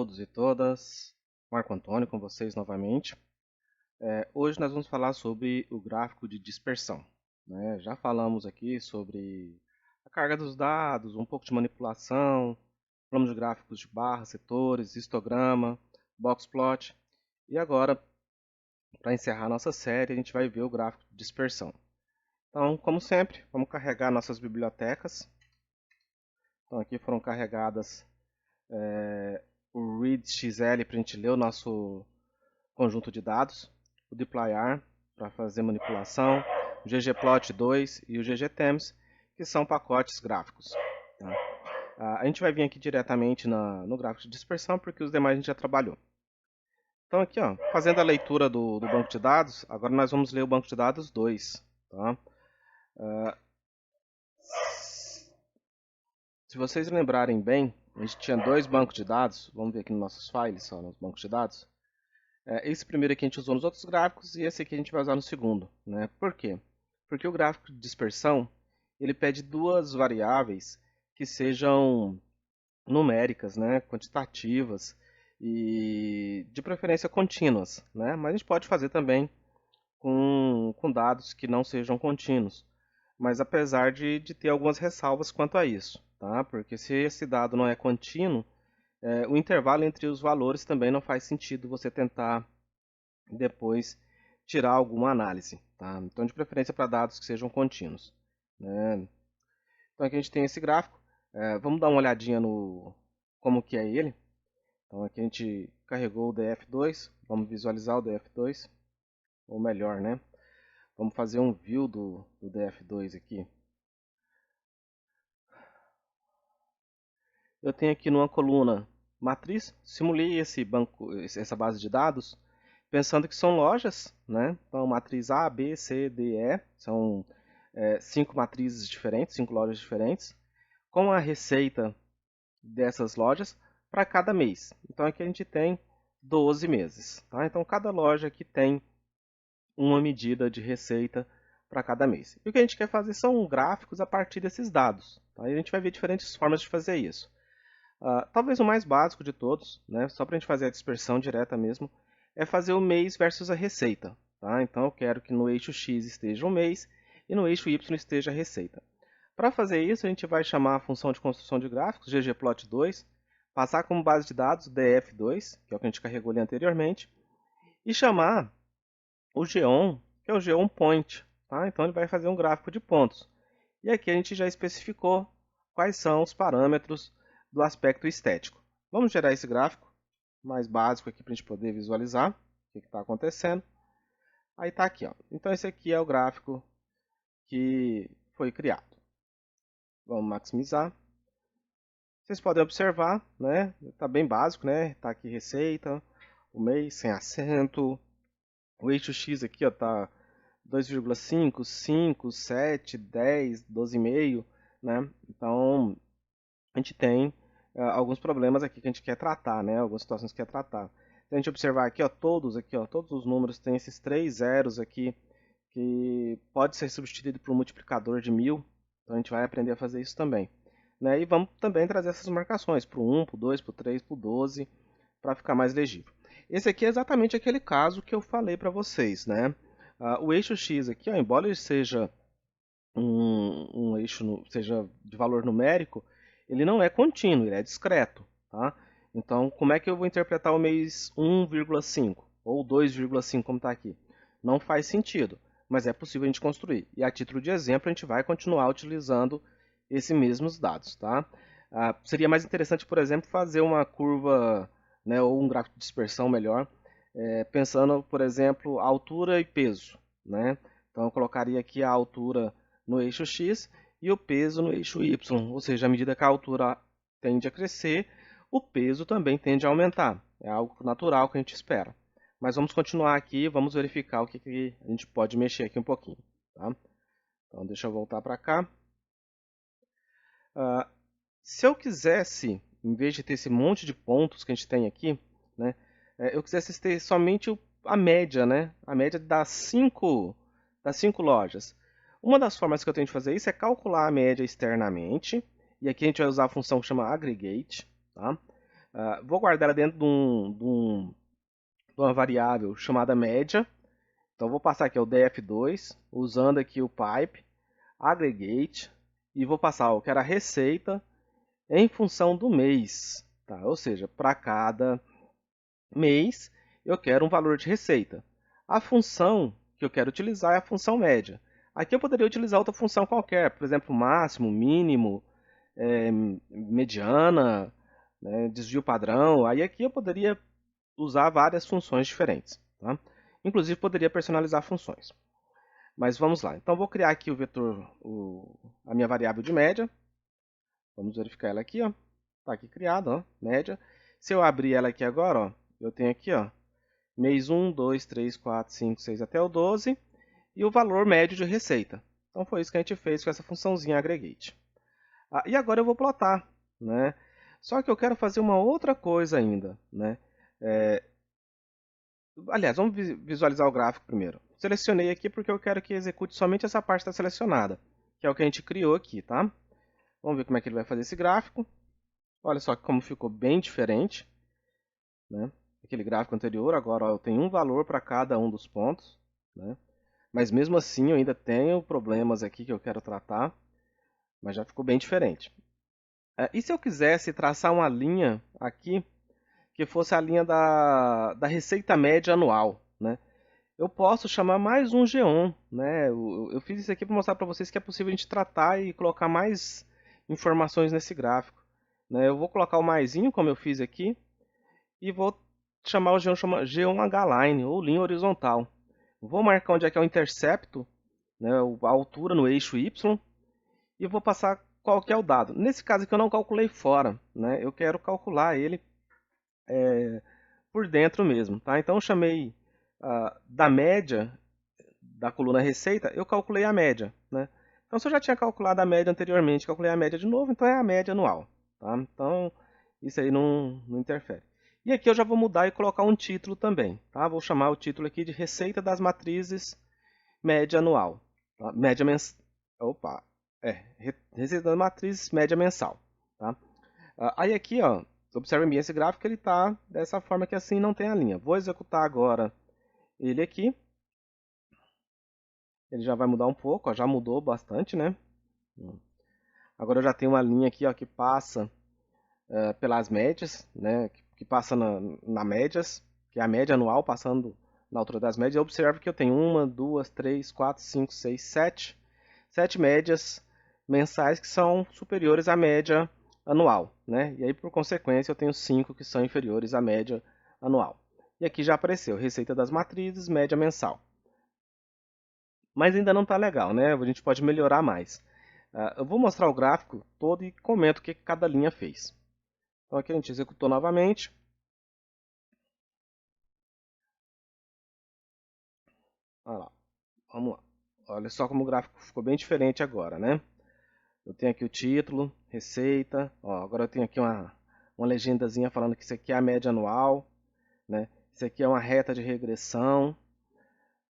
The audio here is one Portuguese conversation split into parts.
todos e todas, Marco Antônio com vocês novamente. Hoje nós vamos falar sobre o gráfico de dispersão, né? Já falamos aqui sobre a carga dos dados, um pouco de manipulação, falamos de gráficos de barras, setores, histograma, boxplot. E agora, para encerrar nossa série, a gente vai ver o gráfico de dispersão. Então, como sempre, vamos carregar nossas bibliotecas. Então aqui foram carregadas o readxl para a gente ler o nosso conjunto de dados, o dplyr para fazer manipulação, o ggplot2 e o ggthemes, que são pacotes gráficos. Tá? A gente vai vir aqui diretamente no gráfico de dispersão, porque os demais a gente já trabalhou. Então aqui, ó, fazendo a leitura do banco de dados, agora nós vamos ler o banco de dados 2. Tá? Se vocês lembrarem bem, a gente tinha dois bancos de dados. Vamos ver aqui nos nossos files, só nos bancos de dados. Esse primeiro aqui a gente usou nos outros gráficos e esse aqui a gente vai usar no segundo, né? Por quê? Porque o gráfico de dispersão ele pede duas variáveis que sejam numéricas, né? Quantitativas e de preferência contínuas, né? Mas a gente pode fazer também com dados que não sejam contínuos. Mas apesar de ter algumas ressalvas quanto a isso, tá? Porque se esse dado não é contínuo, o intervalo entre os valores também não faz sentido você tentar depois tirar alguma análise, tá? Então, de preferência para dados que sejam contínuos, né? Então, aqui a gente tem esse gráfico. Vamos dar uma olhadinha no como que é ele. Então, aqui a gente carregou o df2. Vamos visualizar o df2, ou melhor, né? Vamos fazer um view do df2 aqui. Eu tenho aqui numa coluna matriz, simulei esse banco, essa base de dados, pensando que são lojas, né? Então, matriz A, B, C, D, E, são 5 matrizes diferentes, 5 lojas diferentes, com a receita dessas lojas para cada mês. Então, aqui a gente tem 12 meses. Tá? Então, cada loja aqui tem uma medida de receita para cada mês. E o que a gente quer fazer são gráficos a partir desses dados. Tá? E a gente vai ver diferentes formas de fazer isso. Talvez o mais básico de todos, né, só para a gente fazer a dispersão direta mesmo, é fazer o mês versus a receita. Tá? Então eu quero que no eixo X esteja o mês e no eixo Y esteja a receita. Para fazer isso, a gente vai chamar a função de construção de gráficos, ggplot2, passar como base de dados df2, que é o que a gente carregou ali anteriormente, e chamar o geon, que é o geonPoint. Tá? Então ele vai fazer um gráfico de pontos. E aqui a gente já especificou quais são os parâmetros do aspecto estético. Vamos gerar esse gráfico mais básico aqui para a gente poder visualizar o que está acontecendo. Aí está aqui, ó. Então esse aqui é o gráfico que foi criado. Vamos maximizar. Vocês podem observar, né? Está bem básico, né? Está aqui receita, o mês sem acento. O eixo X aqui está 2,5, 5, 7, 10, 12,5, né? Então a gente tem alguns problemas aqui que a gente quer tratar, né? Algumas situações que quer tratar. Se a gente observar aqui, ó, todos os números têm esses 3 zeros aqui, que pode ser substituído por um multiplicador de 1000. Então a gente vai aprender a fazer isso também. Né? E vamos também trazer essas marcações para o 1, para o 2, para o 3, para o 12, para ficar mais legível. Esse aqui é exatamente aquele caso que eu falei para vocês, né? O eixo X aqui, ó, embora ele seja um eixo seja de valor numérico, ele não é contínuo, ele é discreto. Tá? Então, como é que eu vou interpretar o mês 1,5 ou 2,5 como está aqui? Não faz sentido, mas é possível a gente construir. E a título de exemplo, a gente vai continuar utilizando esses mesmos dados. Tá? Seria mais interessante, por exemplo, fazer uma curva, né, ou um gráfico de dispersão melhor, pensando, por exemplo, altura e peso. Né? Então, eu colocaria aqui a altura no eixo X e o peso no eixo Y, ou seja, à medida que a altura tende a crescer, o peso também tende a aumentar. É algo natural que a gente espera. Mas vamos continuar aqui, vamos verificar o que a gente pode mexer aqui um pouquinho. Tá? Então, deixa eu voltar para cá. Se eu quisesse, em vez de ter esse monte de pontos que a gente tem aqui, né, eu quisesse ter somente a média, né, a média das cinco lojas. Uma das formas que eu tenho de fazer isso é calcular a média externamente, e aqui a gente vai usar a função que chama aggregate. Tá? Vou guardar ela dentro de uma variável chamada média. Então vou passar aqui o df2, usando aqui o pipe, aggregate, e vou passar o que era a receita em função do mês. Tá? Ou seja, para cada mês eu quero um valor de receita. A função que eu quero utilizar é a função média. Aqui eu poderia utilizar outra função qualquer, por exemplo, máximo, mínimo, mediana, né, desvio padrão. Aí aqui eu poderia usar várias funções diferentes. Tá? Inclusive poderia personalizar funções. Mas vamos lá. Então vou criar aqui o vetor, a minha variável de média. Vamos verificar ela aqui, ó. Está aqui criada, ó, média. Se eu abrir ela aqui agora, ó, eu tenho aqui, ó, mês 1, 2, 3, 4, 5, 6 até o 12 e o valor médio de receita. Então foi isso que a gente fez com essa funçãozinha aggregate. E agora eu vou plotar, né? Só que eu quero fazer uma outra coisa ainda, né? Aliás, vamos visualizar o gráfico primeiro. Selecionei aqui porque eu quero que execute somente essa parte que está selecionada, que é o que a gente criou aqui, tá? Vamos ver como é que ele vai fazer esse gráfico. Olha só como ficou bem diferente, né? Aquele gráfico anterior, agora ó, eu tenho um valor para cada um dos pontos, né? Mas mesmo assim eu ainda tenho problemas aqui que eu quero tratar, mas já ficou bem diferente. E se eu quisesse traçar uma linha aqui, que fosse a linha da receita média anual, né? Eu posso chamar mais um geom, né? Eu fiz isso aqui para mostrar para vocês que é possível a gente tratar e colocar mais informações nesse gráfico, né? Eu vou colocar o maisinho, como eu fiz aqui, e vou chamar o geom H-line, ou linha horizontal. Vou marcar onde é que é o intercepto, né, a altura no eixo Y, e vou passar qual que é o dado. Nesse caso aqui eu não calculei fora, né? Eu quero calcular ele por dentro mesmo, tá? Então eu chamei da média da coluna receita, eu calculei a média, né? Então se eu já tinha calculado a média anteriormente, calculei a média de novo, então é a média anual, tá? Então isso aí não interfere. E aqui eu já vou mudar e colocar um título também, tá? Vou chamar o título aqui de Receita das Matrizes Média Anual, tá? Média mensal. Opa, Receita das Matrizes Média Mensal, tá? Aí aqui, ó, observem bem esse gráfico, ele está dessa forma que assim não tem a linha. Vou executar agora ele aqui. Ele já vai mudar um pouco, ó, já mudou bastante, né? Agora eu já tenho uma linha aqui, ó, que passa pelas médias, né? Que passa na médias, que é a média anual passando na altura das médias. Eu observo que eu tenho uma, duas, três, quatro, cinco, seis, sete médias mensais que são superiores à média anual, né? E aí, por consequência, eu tenho 5 que são inferiores à média anual. E aqui já apareceu receita das matrizes, média mensal. Mas ainda não está legal, né? A gente pode melhorar mais. Eu vou mostrar o gráfico todo e comento o que cada linha fez. Então aqui a gente executou novamente. Olha lá, vamos lá. Olha só como o gráfico ficou bem diferente agora, né? Eu tenho aqui o título, receita. Ó, agora eu tenho aqui uma legendazinha falando que isso aqui é a média anual, né? Isso aqui é uma reta de regressão,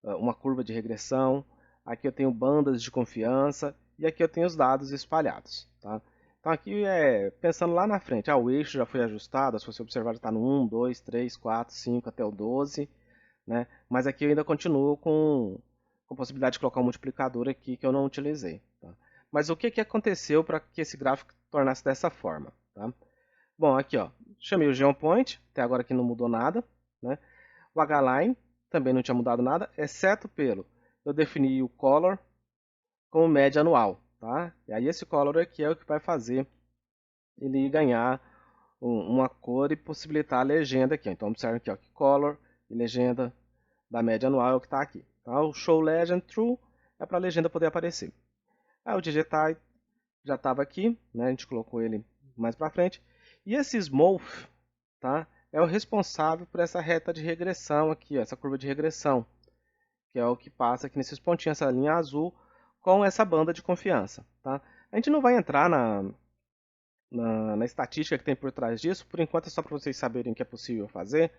uma curva de regressão. Aqui eu tenho bandas de confiança e aqui eu tenho os dados espalhados, tá? Então aqui pensando lá na frente, o eixo já foi ajustado, se você observar já está no 1, 2, 3, 4, 5 até o 12, né? Mas aqui eu ainda continuo com a possibilidade de colocar um multiplicador aqui que eu não utilizei, tá? Mas o que aconteceu para que esse gráfico tornasse dessa forma, tá? Bom, aqui ó, chamei o GeoPoint, até agora aqui não mudou nada, né? O H-Line também não tinha mudado nada, exceto eu defini o Color como média anual, tá? E aí esse Color aqui é o que vai fazer ele ganhar uma cor e possibilitar a legenda aqui. Então observe aqui, ó, que Color e legenda da média anual é o que está aqui. Tá? O Show Legend True é para a legenda poder aparecer. O Digitype já estava aqui, né? A gente colocou ele mais para frente. E esse Smooth, tá? É o responsável por essa reta de regressão aqui, ó, essa curva de regressão, que é o que passa aqui nesses pontinhos, essa linha azul, com essa banda de confiança. Tá? A gente não vai entrar na estatística que tem por trás disso, por enquanto é só para vocês saberem o que é possível fazer,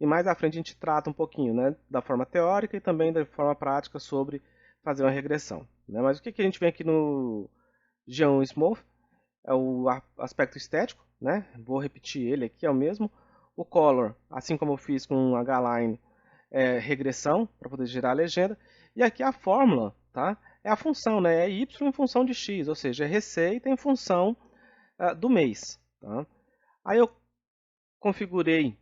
e mais à frente a gente trata um pouquinho, né, da forma teórica e também da forma prática sobre fazer uma regressão. Né? Mas o que a gente vê aqui no Geom Smooth? é o aspecto estético, né? Vou repetir ele aqui, é o mesmo. O color, assim como eu fiz com o H-line, é regressão, para poder gerar a legenda. E aqui a fórmula, tá? É a função, né? É y em função de x, ou seja, é receita em função do mês. Tá? Aí eu configurei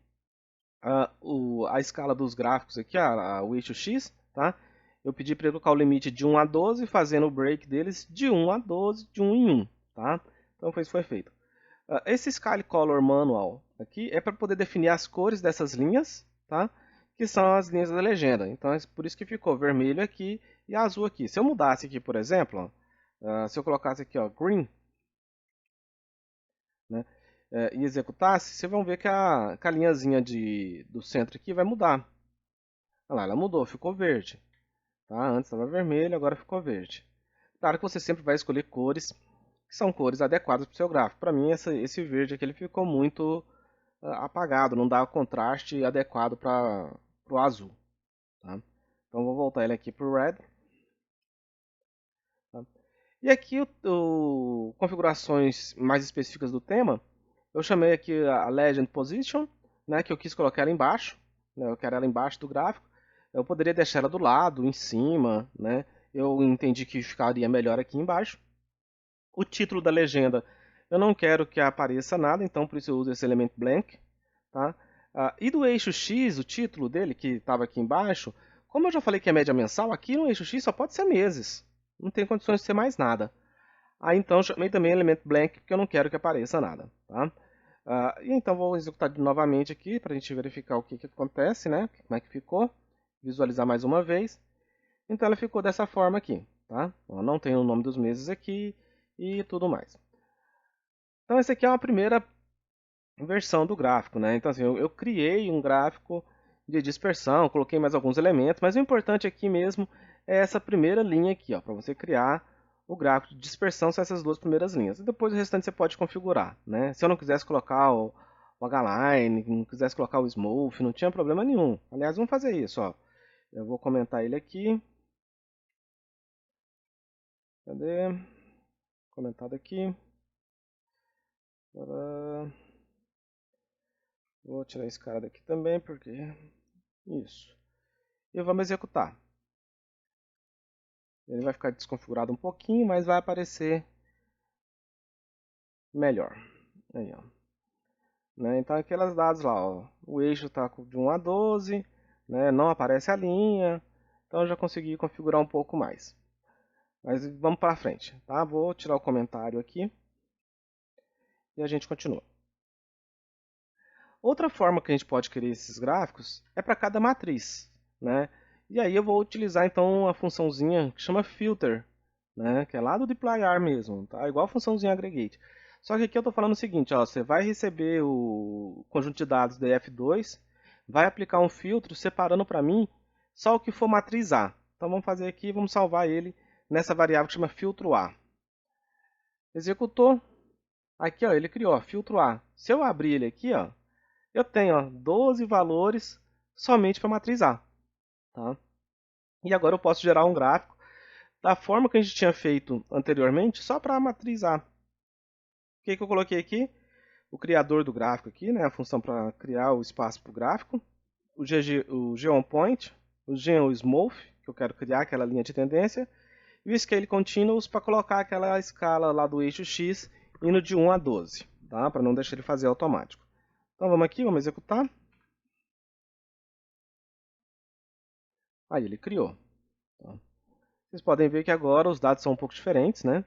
a escala dos gráficos aqui, o eixo X, tá? Eu pedi para ele colocar o limite de 1 a 12, fazendo o break deles de 1 a 12, de 1 em 1, tá? Então foi feito. Esse Sky Color Manual aqui é para poder definir as cores dessas linhas, tá? Que são as linhas da legenda. Então é por isso que ficou vermelho aqui e azul aqui. Se eu mudasse aqui, por exemplo, se eu colocasse aqui, ó, green, né, e executasse, vocês vão ver que a linhazinha do centro aqui vai mudar. Olha lá, ela mudou, ficou verde. Tá? Antes estava vermelho, agora ficou verde. Claro que você sempre vai escolher cores que são cores adequadas para o seu gráfico. Para mim, esse verde aqui ele ficou muito apagado, não dá o contraste adequado para o azul. Tá? Então, vou voltar ele aqui para o red. Tá? E aqui, configurações mais específicas do tema, eu chamei aqui a Legend Position, né, que eu quis colocar ela embaixo, né, eu quero ela embaixo do gráfico. Eu poderia deixar ela do lado, em cima, né? Eu entendi que ficaria melhor aqui embaixo. O título da legenda, eu não quero que apareça nada, então por isso eu uso esse elemento blank. Tá? E do eixo X, o título dele, que estava aqui embaixo, como eu já falei que é média mensal, aqui no eixo X só pode ser meses. Não tem condições de ser mais nada. Então eu chamei também elemento blank, porque eu não quero que apareça nada. Tá? E então vou executar novamente aqui, para a gente verificar o que acontece, né? Como é que ficou. Visualizar mais uma vez. Então ela ficou dessa forma aqui. Tá? Não tem o nome dos meses aqui e tudo mais. Então essa aqui é uma primeira versão do gráfico, né? Então assim, eu criei um gráfico de dispersão, coloquei mais alguns elementos, mas o importante aqui mesmo é essa primeira linha aqui, ó, para você criar o gráfico de dispersão, são essas duas primeiras linhas. E depois o restante você pode configurar, né? Se eu não quisesse colocar o H-line, não quisesse colocar o Smooth, não tinha problema nenhum. Aliás, vamos fazer isso, ó. Eu vou comentar ele aqui. Cadê? Comentado aqui. Agora... Vou tirar esse cara daqui também, porque... Isso. E vamos executar. Ele vai ficar desconfigurado um pouquinho, mas vai aparecer melhor. Aí, ó. Né? Então, aqueles dados lá, ó. O eixo está de 1 a 12, né? Não aparece a linha. Então, eu já consegui configurar um pouco mais. Mas vamos para frente, tá? Vou tirar o comentário aqui e a gente continua. Outra forma que a gente pode criar esses gráficos é para cada matriz, né? E aí eu vou utilizar então a funçãozinha que chama filter, né? Que é lá do dplyr mesmo, tá? Igual a funçãozinha aggregate. Só que aqui eu estou falando o seguinte, ó, você vai receber o conjunto de dados df2, vai aplicar um filtro separando para mim só o que for matriz A. Então vamos fazer aqui, vamos salvar ele nessa variável que chama filtro A. Executou. Aqui ó, ele criou ó, filtro A. Se eu abrir ele aqui, ó, eu tenho ó, 12 valores somente para a matriz A. Tá? E agora eu posso gerar um gráfico da forma que a gente tinha feito anteriormente, só para a matriz A. O que eu coloquei aqui? O criador do gráfico aqui, né, a função para criar o espaço para o gráfico, o GeoPoint, o GeoSmooth, que eu quero criar aquela linha de tendência, e o Scale Continuous para colocar aquela escala lá do eixo X indo de 1 a 12, tá? Para não deixar ele fazer automático. Então vamos aqui, vamos executar. Aí ele criou. Tá? Vocês podem ver que agora os dados são um pouco diferentes, né?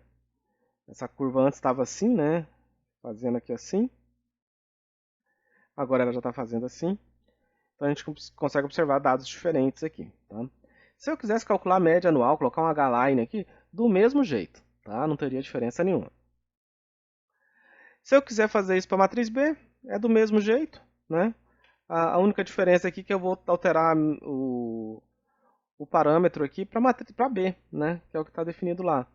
Essa curva antes estava assim, né? Fazendo aqui assim. Agora ela já está fazendo assim. Então a gente consegue observar dados diferentes aqui. Tá? Se eu quisesse calcular a média anual, colocar um H-line aqui, do mesmo jeito. Tá? Não teria diferença nenhuma. Se eu quiser fazer isso para a matriz B, é do mesmo jeito. Né? A única diferença aqui é que eu vou alterar o parâmetro aqui para B, né? Que é o que está definido lá.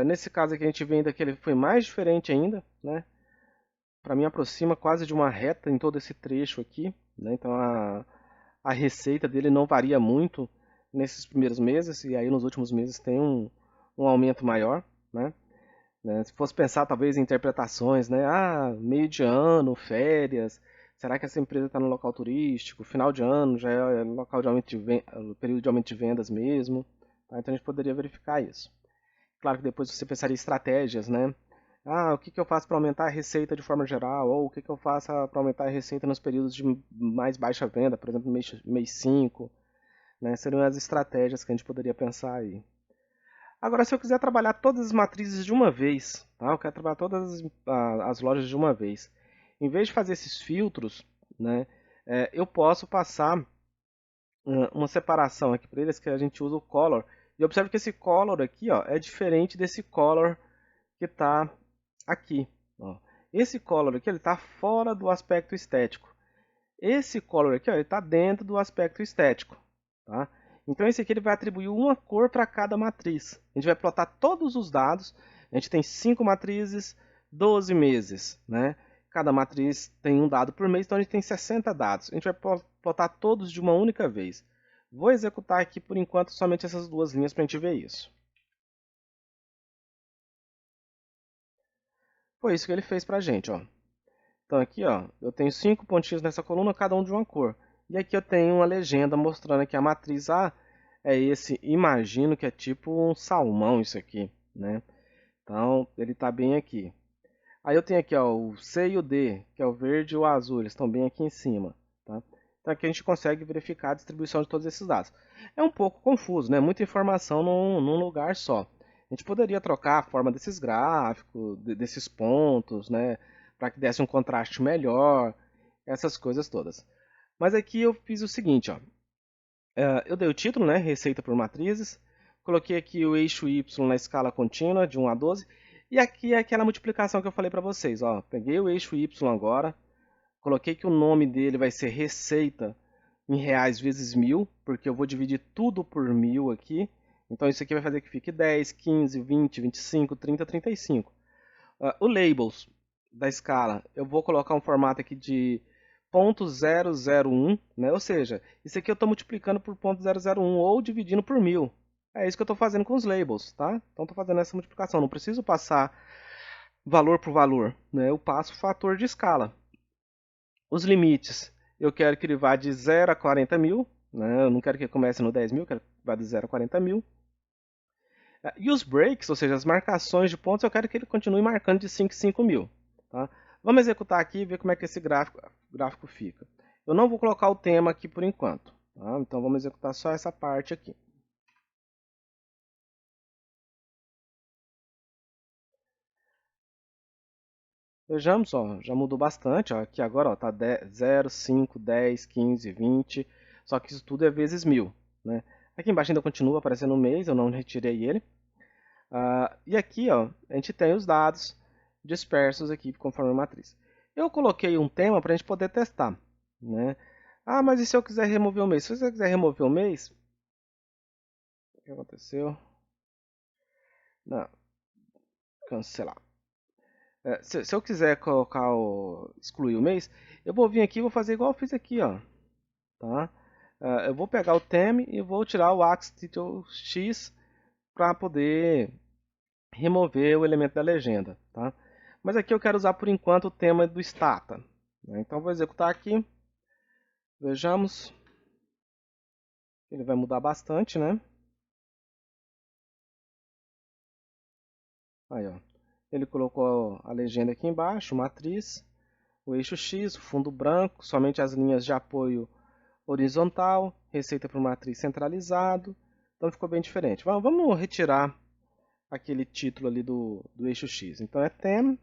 Nesse caso aqui a gente vê ainda que ele foi mais diferente ainda. Né? Para mim aproxima quase de uma reta em todo esse trecho aqui. Né? Então a receita dele não varia muito nesses primeiros meses, e aí nos últimos meses tem um aumento maior. Né? né? Se fosse pensar talvez em interpretações, né? Ah, meio de ano, férias, será que essa empresa está no local turístico? Final de ano já é local de aumento de período de aumento de vendas mesmo, tá? Então a gente poderia verificar isso. Claro que depois você pensaria em estratégias, né? Ah, o que que eu faço para aumentar a receita de forma geral? Ou o que que eu faço para aumentar a receita nos períodos de mais baixa venda, por exemplo, mês 5, né? Seriam as estratégias que a gente poderia pensar aí. Agora, se eu quiser trabalhar todas as matrizes de uma vez, tá? Eu quero trabalhar todas as lojas de uma vez. Em vez de fazer esses filtros, né? Eu posso passar uma separação aqui para eles que a gente usa o color. E observe que esse color aqui, ó, é diferente desse color que está aqui. Ó. Esse color aqui ele está fora do aspecto estético. Esse color aqui ó, ele está dentro do aspecto estético. Tá? Então esse aqui ele vai atribuir uma cor para cada matriz. A gente vai plotar todos os dados. A gente tem 5 matrizes, 12 meses. Né? Cada matriz tem um dado por mês, então a gente tem 60 dados. A gente vai plotar todos de uma única vez. Vou executar aqui por enquanto somente essas duas linhas para a gente ver isso. Foi isso que ele fez para a gente. Ó. Então aqui ó, eu tenho 5 pontinhos nessa coluna, cada um de uma cor. E aqui eu tenho uma legenda mostrando que a matriz A é esse, imagino que é tipo um salmão isso aqui, né? Então ele está bem aqui. Aí eu tenho aqui ó, o C e o D, que é o verde e o azul, eles estão bem aqui em cima. Tá? Então aqui a gente consegue verificar a distribuição de todos esses dados. É um pouco confuso, né? Muita informação num lugar só. A gente poderia trocar a forma desses gráficos, desses pontos, né? Para que desse um contraste melhor, essas coisas todas. Mas aqui eu fiz o seguinte, ó. Eu dei o título, né? Receita por matrizes. Coloquei aqui o eixo Y na escala contínua, de 1 a 12. E aqui é aquela multiplicação que eu falei para vocês. Ó. Peguei o eixo Y agora. Coloquei que o nome dele vai ser receita em reais vezes 1000, porque eu vou dividir tudo por 1000 aqui. Então isso aqui vai fazer que fique 10, 15, 20, 25, 30, 35. O labels da escala, eu vou colocar um formato aqui de 0,001, né? Ou seja, isso aqui eu estou multiplicando por 0,001 ou dividindo por 1000. É isso que eu estou fazendo com os labels, tá? Então estou fazendo essa multiplicação. Não preciso passar valor por valor, né? Eu passo fator de escala. Os limites, eu quero que ele vá de 0 a 40 mil, né? Eu não quero que ele comece no 10 mil, eu quero que vá de 0 a 40 mil. E os breaks, ou seja, as marcações de pontos, eu quero que ele continue marcando de 5 em 5 mil. Tá? Vamos executar aqui e ver como é que esse gráfico fica. Eu não vou colocar o tema aqui por enquanto. Tá? Então vamos executar só essa parte aqui. Vejamos, ó, já mudou bastante. Ó, aqui agora está 0, 5, 10, 15, 20. Só que isso tudo é vezes 1000. Né? Aqui embaixo ainda continua aparecendo o mês, eu não retirei ele. E aqui ó, a gente tem os dados dispersos aqui conforme a matriz. Eu coloquei um tema para a gente poder testar. Né? Ah, mas e se eu quiser remover o mês? Se você quiser remover o mês, o que aconteceu? Não, cancelar. Se eu quiser excluir o mês, eu vou vir aqui e vou fazer igual eu fiz aqui, ó. Tá? Eu vou pegar o theme e vou tirar o axis title x para poder remover o elemento da legenda. Tá? Mas aqui eu quero usar por enquanto o tema do stata. Né? Então vou executar aqui. Vejamos. Ele vai mudar bastante, né? Aí, ó. Ele colocou a legenda aqui embaixo, matriz, o eixo X, o fundo branco, somente as linhas de apoio horizontal, receita por matriz centralizado. Então ficou bem diferente. Vamos retirar aquele título ali do eixo X. Então é tem.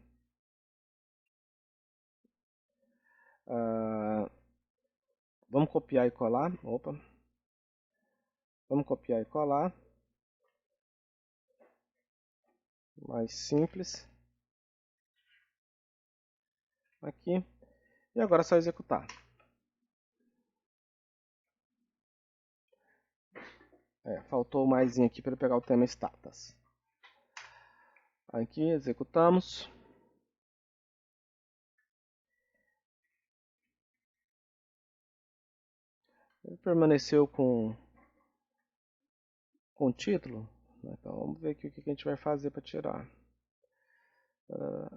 Vamos copiar e colar. Opa. Vamos copiar e colar. Mais simples. Aqui. E agora é só executar. Faltou mais aqui para pegar o tema status. Aqui executamos. Ele permaneceu com o título. Então vamos ver aqui o que a gente vai fazer para tirar.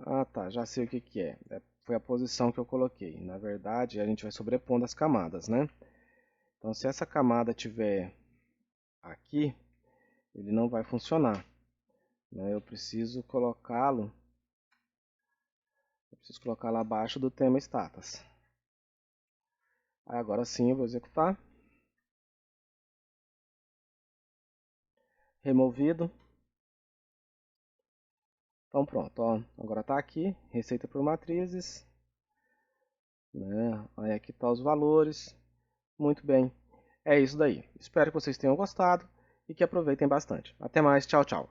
Ah, tá, já sei o que que é. Foi a posição que eu coloquei. Na verdade, a gente vai sobrepondo as camadas, né? Então, se essa camada tiver aqui, ele não vai funcionar, né? Eu preciso colocá-lo abaixo do tema status. Aí, agora sim eu vou executar. Removido. Então pronto, ó. Agora está aqui, receita por matrizes, né? Aí aqui tá os valores. Muito bem. É isso daí. Espero que vocês tenham gostado e que aproveitem bastante. Até mais, tchau, tchau.